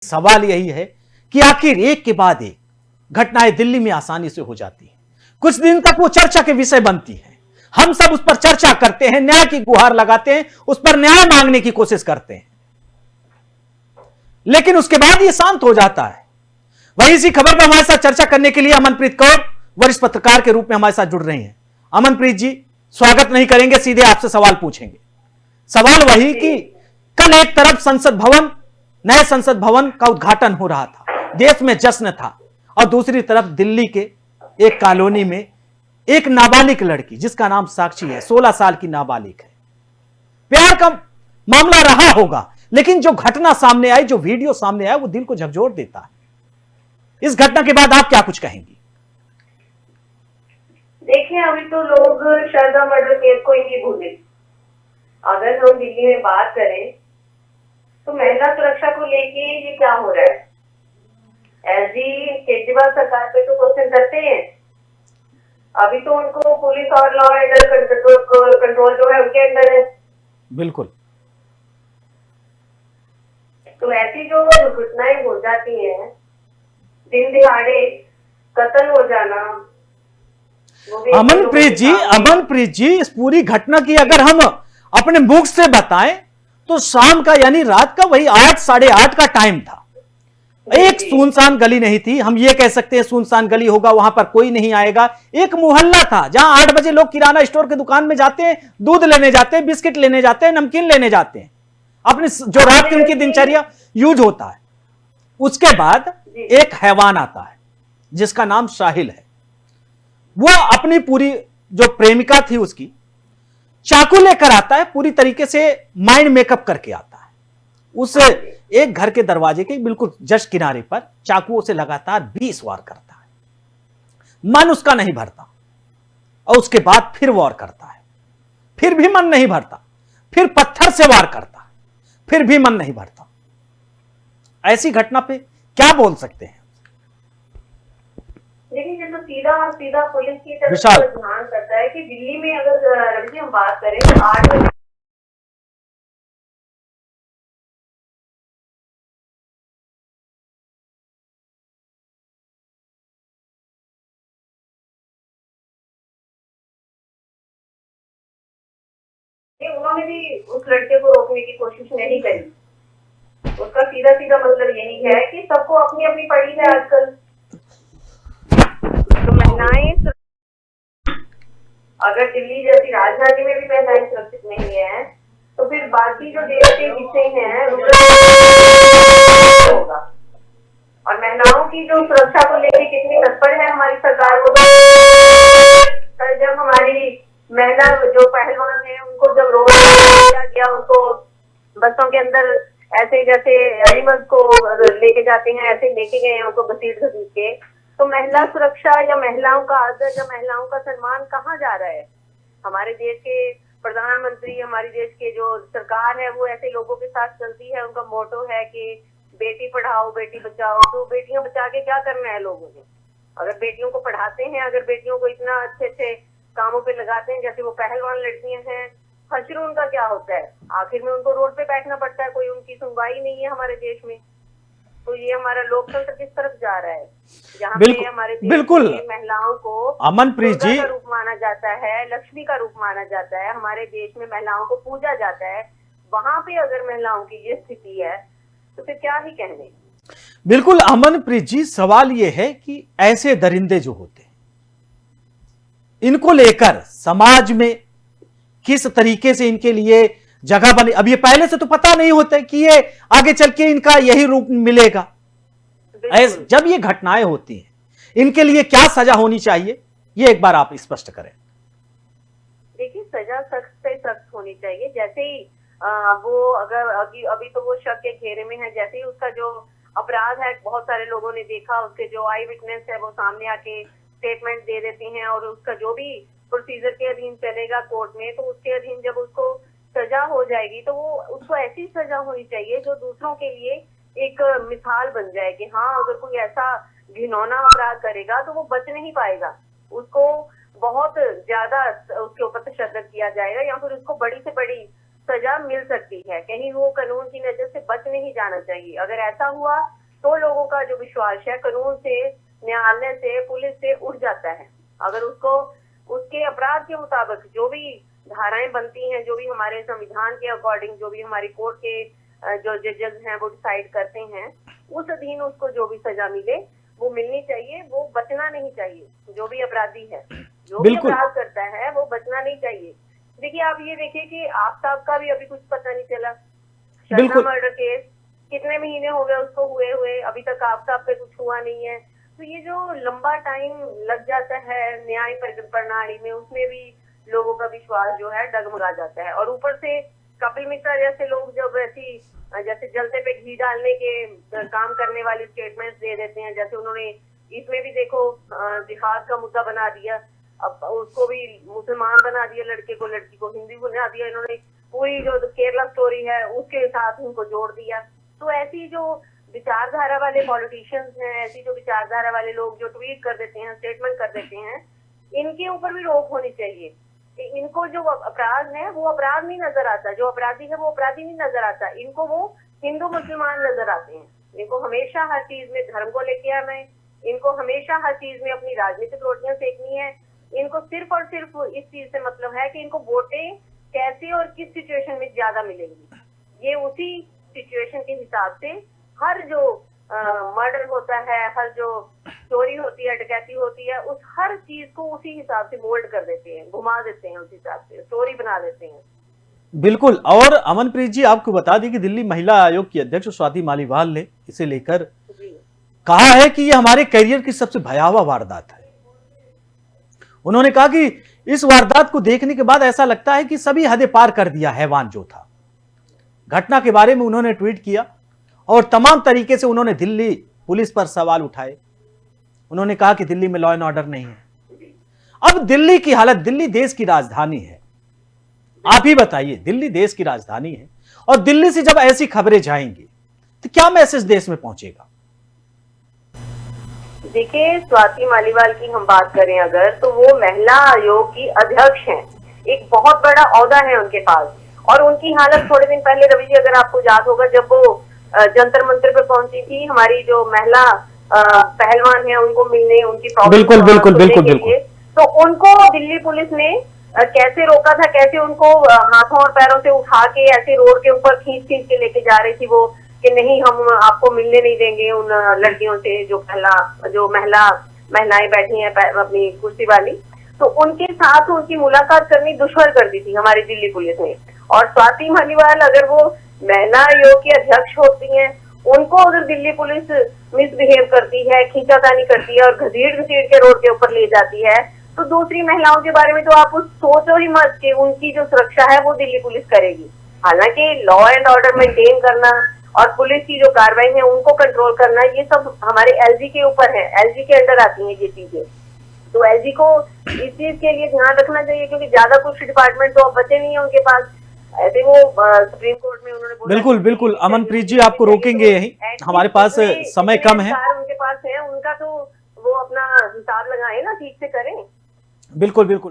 सवाल यही है कि आखिर एक के बाद एक घटनाएं दिल्ली में आसानी से हो जाती हैं, कुछ दिन तक वो चर्चा के विषय बनती है, हम सब उस पर चर्चा करते हैं, न्याय की गुहार लगाते हैं, उस पर न्याय मांगने की कोशिश करते हैं, लेकिन उसके बाद ये शांत हो जाता है। वही इसी खबर पर हमारे साथ चर्चा करने के लिए अमनप्रीत कौर वरिष्ठ पत्रकार के रूप में हमारे साथ जुड़ रही हैं। अमनप्रीत जी, स्वागत नहीं करेंगे, सीधे आपसे सवाल पूछेंगे। सवाल वही कि कल एक तरफ संसद भवन, नए संसद भवन का उद्घाटन हो रहा था, देश में जश्न था, और दूसरी तरफ दिल्ली के एक कॉलोनी में एक नाबालिग लड़की जिसका नाम साक्षी है, 16 साल की नाबालिग है, प्यार का मामला रहा होगा, लेकिन जो घटना सामने आई, जो वीडियो सामने आया, वो दिल को झकझोर देता है। इस घटना के बाद आप क्या कुछ कहेंगी? देखिए, अभी तो लोग शारदा मर्डर केस को ही नहीं भूले। अगर हम दिल्ली में बात करें तो महिला सुरक्षा को लेके ये क्या हो रहा है? एसडी केजरीवाल सरकार पे तो क्वेश्चन करते हैं। अभी तो उनको पुलिस और लॉ एंड कंट्रोल जो है उनके अंदर है। बिल्कुल। तो ऐसी जो दुर्घटनाएं हो जाती हैं, दिन दिहाड़े कत्ल हो जाना। अमनप्रीत जी, इस पूरी घटना की अगर हम अपने मुख से बताएं तो शाम का यानी रात का वही 8 साढ़े 8 का टाइम था। एक सुनसान गली नहीं थी, हम ये कह सकते हैं सुनसान गली होगा, वहां पर कोई नहीं आएगा। एक मोहल्ला था जहां 8 बजे लोग किराना स्टोर की दुकान में जाते हैं, दूध लेने जाते हैं, बिस्किट लेने जाते हैं, नमकीन लेने जाते हैं, अपने जो रात की उनकी दिनचर्या यूज होता है। उसके बाद एक हैवान आता है जिसका नाम साहिल है। वो अपनी पूरी जो प्रेमिका थी उसकी चाकू लेकर आता है, पूरी तरीके से माइंड मेकअप करके आता है। उस एक घर के दरवाजे के बिल्कुल जस्ट किनारे पर चाकुओं से लगातार 20 वार करता है। मन उसका नहीं भरता, और उसके बाद फिर वार करता है, फिर भी मन नहीं भरता, फिर पत्थर से वार करता है, फिर भी मन नहीं भरता। ऐसी घटना पे क्या बोल सकते हैं? लेकिन ये तो सीधा सीधा पुलिस की तरफ से ध्यान करता है कि दिल्ली में अगर रवि हम बात करें तो 8 बजे उन्होंने भी उस लड़के को रोकने की कोशिश नहीं करी। उसका सीधा सीधा मतलब यही है कि सबको अपनी अपनी पड़ी है आजकल। तो महिलाएं, अगर दिल्ली जैसी राजधानी में भी महिलाएं सुरक्षित नहीं है, तो फिर बाकी जो देश के हिस्से हैं होगा। और महिलाओं की जो सुरक्षा को लेकर कितनी तत्पर है हमारी सरकार, वो कल जब हमारी महिला जो पहलवान है उनको जब रोड किया गया, उनको बसों के अंदर ऐसे जैसे एनिमल्स को लेके जाते हैं ऐसे लेके गए हैं उनको घसीट के। तो महिला सुरक्षा या महिलाओं का आदर या महिलाओं का सम्मान कहाँ जा रहा है? हमारे देश के प्रधानमंत्री, हमारे देश के जो सरकार है वो ऐसे लोगों के साथ चलती है। उनका मोटो है कि बेटी पढ़ाओ बेटी बचाओ। तो बेटियां बचा के क्या करना है लोगों ने? अगर बेटियों को पढ़ाते हैं, अगर बेटियों को इतना अच्छे अच्छे कामों पे लगाते हैं, जैसे वो पहलवान लड़कियां हैं, हश्र उनका क्या होता है? आखिर में उनको रोड पे बैठना पड़ता है, कोई उनकी सुनवाई नहीं है हमारे देश में। तो ये हमारा लोकतंत्र किस तरफ जा रहा है? जहाँ पे हमारे देश में महिलाओं को अमनप्रीत जी का रूप माना जाता है, लक्ष्मी का रूप माना जाता है, हमारे देश में महिलाओं को पूजा जाता है, वहां पे अगर महिलाओं की ये स्थिति है तो फिर क्या ही कहने। बिल्कुल अमनप्रीत जी, सवाल यह है कि ऐसे दरिंदे जो होते हैं इनको लेकर समाज में किस तरीके से इनके लिए जगह बने। अब ये पहले से तो पता नहीं होता कि ये आगे चल के इनका यही रूप मिलेगा। जब ये घटनाएं होती हैं इनके लिए क्या सजा होनी चाहिए, ये एक बार आप स्पष्ट करें। देखिए, सजा सख्त से सख्त होनी चाहिए। जैसे ही वो अगर अभी तो वो शक के घेरे में है, जैसे ही उसका जो अपराध है बहुत सारे लोगों ने देखा, उसके जो आई विटनेस है वो सामने आके स्टेटमेंट दे देते हैं, और उसका जो भी प्रोसीजर के अधीन चलेगा कोर्ट में, तो उसके अधीन जब उसको सजा हो जाएगी तो वो उसको ऐसी सजा होनी चाहिए जो दूसरों के लिए एक मिसाल बन जाए कि हाँ, अगर कोई ऐसा घिनौना अपराध करेगा तो वो बच नहीं पाएगा, उसको बहुत ज्यादा उसके ऊपर तशद्दुद किया जाएगा, या फिर उसको बड़ी से बड़ी सजा मिल सकती है, कहीं वो कानून की नजर से बच नहीं जाना चाहिए। अगर ऐसा हुआ तो लोगों का जो विश्वास है कानून से, न्यायालय से, पुलिस से उठ जाता है। अगर उसको उसके अपराध के मुताबिक जो भी धाराएं बनती हैं, जो भी हमारे संविधान के अकॉर्डिंग, जो भी हमारी कोर्ट के जो जजेस हैं वो डिसाइड करते हैं, उस अधीन उसको जो भी सजा मिले वो मिलनी चाहिए। वो बचना नहीं चाहिए। जो भी अपराधी है, जो भी अपराध करता है, वो बचना नहीं चाहिए। देखिए, आप ये देखिए कि आफ्ताब का भी अभी कुछ पता नहीं चला। शर्मा मर्डर केस कितने महीने हो गए उसको हुए, अभी तक आफ्ताब पे कुछ हुआ नहीं है। तो ये जो लंबा टाइम लग जाता है न्याय प्रणाली में, उसमें भी लोगों का विश्वास जो है डगमगा जाता है। और ऊपर से कपिल मिश्रा जैसे लोग जब जैसे जलते पे घी डालने के काम करने वाली स्टेटमेंट्स दे देते हैं, जैसे उन्होंने इसमें भी देखो जिहाद का मुद्दा बना दिया, अब उसको भी मुसलमान बना दिया लड़के को, लड़की को हिंदी बना दिया। इन्होंने पूरी जो केरला स्टोरी है उसके साथ उनको जोड़ दिया। तो ऐसी जो विचारधारा वाले पॉलिटिशियंस हैं, ऐसी जो विचारधारा वाले लोग जो ट्वीट कर देते हैं, स्टेटमेंट कर देते हैं, इनके ऊपर भी रोक होनी चाहिए। इनको जो अपराध है वो अपराध नहीं नजर आता, जो अपराधी है वो अपराधी नहीं नजर आता, इनको वो हिंदू मुसलमान नजर आते हैं। इनको हमेशा हर चीज में धर्म को लेके आना है, इनको हमेशा हर चीज में अपनी राजनीतिक रोटियां सेकनी है। इनको सिर्फ और सिर्फ इस चीज से मतलब है कि इनको वोटें कैसे और किस सिचुएशन में ज्यादा मिलेंगी। ये उसी सिचुएशन के हिसाब से हर जो मर्डर होता है, हर जो चोरी होती है, डकैती होती है, उस हर चीज को उसी हिसाब से मोल्ड कर देते हैं, घुमा देते हैं, उस हिसाब से स्टोरी बना देते हैं। बिल्कुल। और अमनप्रीत जी, आपको बता दें कि दिल्ली महिला आयोग की अध्यक्ष स्वाति मालीवाल ने इसे लेकर कहा है कि यह हमारे करियर की सबसे भयावह वारदात है। उन्होंने कहा कि इस वारदात को देखने के बाद ऐसा लगता है कि सभी हदें पार कर दिया हैवान जो था। घटना के बारे में उन्होंने ट्वीट किया और तमाम तरीके से उन्होंने दिल्ली पुलिस पर सवाल उठाए। उन्होंने कहा कि दिल्ली में लॉ एंड ऑर्डर नहीं है। अब दिल्ली की हालत, दिल्ली देश की राजधानी है, आप ही बताइए, दिल्ली देश की राजधानी है और दिल्ली से जब ऐसी खबरें जाएंगी तो क्या मैसेज देश में पहुंचेगा? देखिए, स्वाति मालीवाल की हम बात करें अगर, तो वो महिला आयोग की अध्यक्ष हैं। एक बहुत बड़ा ओहदा है उनके पास। और उनकी हालत थोड़े दिन पहले, रवि जी अगर आपको याद होगा, जब वो जंतर मंतर पे पहुंची थी, हमारी जो महिला पहलवान है उनको मिलने, उनकी बिल्कुल बिल्कुल बिल्कुल बिल्कुल, तो उनको दिल्ली पुलिस ने कैसे रोका था, कैसे उनको हाथों और पैरों से उठा के ऐसे रोड के ऊपर खींच खींच के लेके जा रही थी वो, कि नहीं हम आपको मिलने नहीं देंगे उन लड़कियों से जो महिलाएं बैठी हैं अपनी कुर्सी वाली। तो उनके साथ उनकी मुलाकात करनी दुश्वार कर दी थी हमारी दिल्ली पुलिस ने। और स्वाति मालीवाल अगर वो महिला आयोग की अध्यक्ष होती हैं, उनको अगर दिल्ली पुलिस मिसबिहेव करती है, खींचातानी करती है और घसीट के रोड के ऊपर ले जाती है, तो दूसरी महिलाओं के बारे में तो आप सोचो ही मत कि उनकी जो सुरक्षा है वो दिल्ली पुलिस करेगी। हालांकि लॉ एंड ऑर्डर मेंटेन करना और पुलिस की जो कार्रवाई है उनको कंट्रोल करना, ये सब हमारे एलजी के ऊपर है, एलजी के अंडर आती हैं ये चीजें। तो एलजी को इस चीज के लिए ध्यान रखना चाहिए, क्योंकि ज्यादा कुछ डिपार्टमेंट तो अब बचे नहीं है उनके पास। ऐसे वो सुप्रीम कोर्ट में उन्होंने बोला, बिल्कुल बिल्कुल अमनप्रीत जी, आपको रोकेंगे यही, हमारे पास समय कम है। उनके पास है, उनका तो वो अपना हिसाब लगाए ना, ठीक से करें। बिल्कुल बिल्कुल।